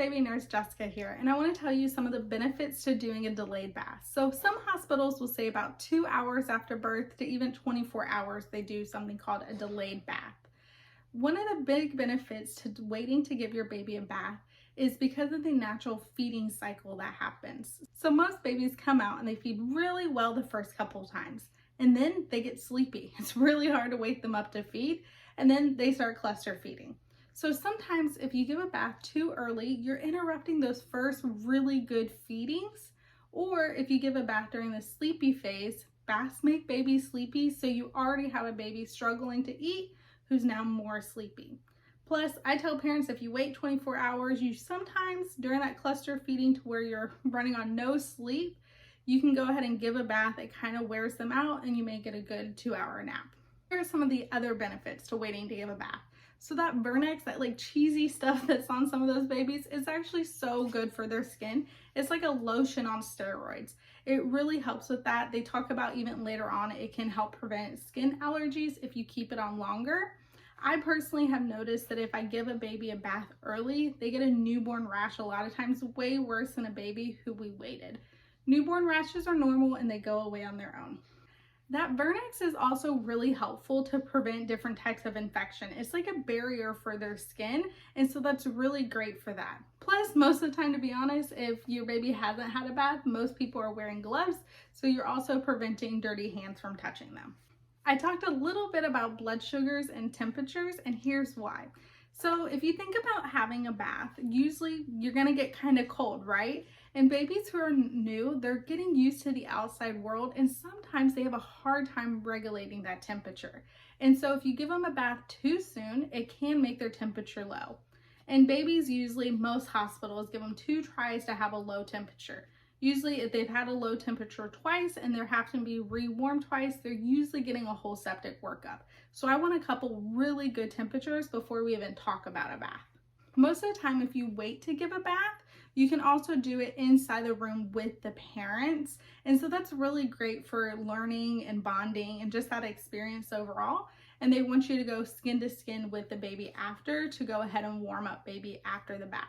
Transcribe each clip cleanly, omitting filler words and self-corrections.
baby nurse Jessica here, and I want to tell you some of the benefits to doing a delayed bath. So some hospitals will say about 2 hours after birth to even 24 hours they do something called a delayed bath. One of the big benefits to waiting to give your baby a bath is because of the natural feeding cycle that happens. So most babies come out and they feed really well the first couple times, and then they get sleepy. It's really hard to wake them up to feed, and then they start cluster feeding. So sometimes if you give a bath too early, you're interrupting those first really good feedings. Or if you give a bath during the sleepy phase, baths make babies sleepy, so you already have a baby struggling to eat who's now more sleepy. Plus, I tell parents if you wait 24 hours, you sometimes during that cluster feeding to where you're running on no sleep, you can go ahead and give a bath. It kind of wears them out and you may get a good 2-hour nap. Here are some of the other benefits to waiting to give a bath. So that Vernex, that like cheesy stuff that's on some of those babies, is actually so good for their skin. It's like a lotion on steroids. It really helps with that. They talk about even later on, it can help prevent skin allergies if you keep it on longer. I personally have noticed that if I give a baby a bath early, they get a newborn rash a lot of times way worse than a baby who we waited. Newborn rashes are normal and they go away on their own. That Vernex is also really helpful to prevent different types of infection. It's like a barrier for their skin, and so that's really great for that. Plus, most of the time, to be honest, if your baby hasn't had a bath, most people are wearing gloves, so you're also preventing dirty hands from touching them. I talked a little bit about blood sugars and temperatures, and here's why. So if you think about having a bath, usually you're gonna get kind of cold, right? And babies who are new, they're getting used to the outside world, and sometimes they have a hard time regulating that temperature. And so if you give them a bath too soon, it can make their temperature low. And babies usually, most hospitals give them 2 tries to have a low temperature. Usually if they've had a low temperature twice and they're having to be rewarmed twice, they're usually getting a whole septic workup. So I want a couple really good temperatures before we even talk about a bath. Most of the time, if you wait to give a bath, you can also do it inside the room with the parents. And so that's really great for learning and bonding and just that experience overall. And they want you to go skin to skin with the baby after to go ahead and warm up baby after the bath.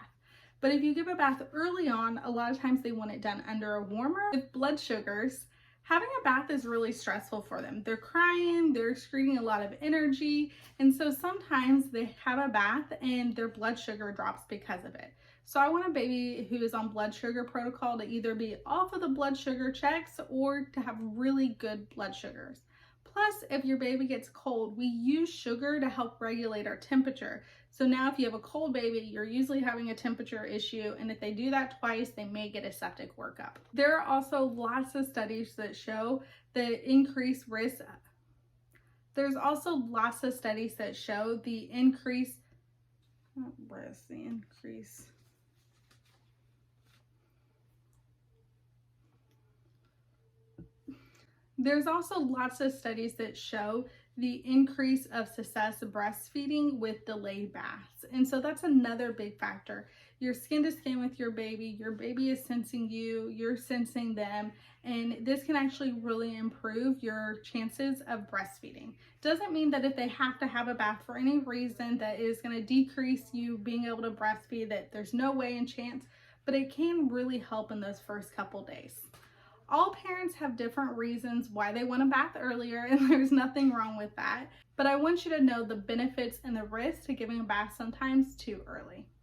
But if you give a bath early on, a lot of times they want it done under a warmer. With blood sugars, having a bath is really stressful for them. They're crying, they're excreting a lot of energy, and so sometimes they have a bath and their blood sugar drops because of it. So I want a baby who is on blood sugar protocol to either be off of the blood sugar checks or to have really good blood sugars. Plus, if your baby gets cold, we use sugar to help regulate our temperature. So now if you have a cold baby, you're usually having a temperature issue, and if they do that twice, they may get a septic workup. There are also lots of studies that show the increased risk. There's also lots of studies that show the increase, where's the increase? There's also lots of studies that show the increase of success of breastfeeding with delayed baths. And so that's another big factor. You're skin to skin with your baby is sensing you, you're sensing them, and this can actually really improve your chances of breastfeeding. Doesn't mean that if they have to have a bath for any reason that is going to decrease you being able to breastfeed, that there's no way in chance, but it can really help in those first couple days. All parents have different reasons why they want a bath earlier, and there's nothing wrong with that. But I want you to know the benefits and the risks to giving a bath sometimes too early.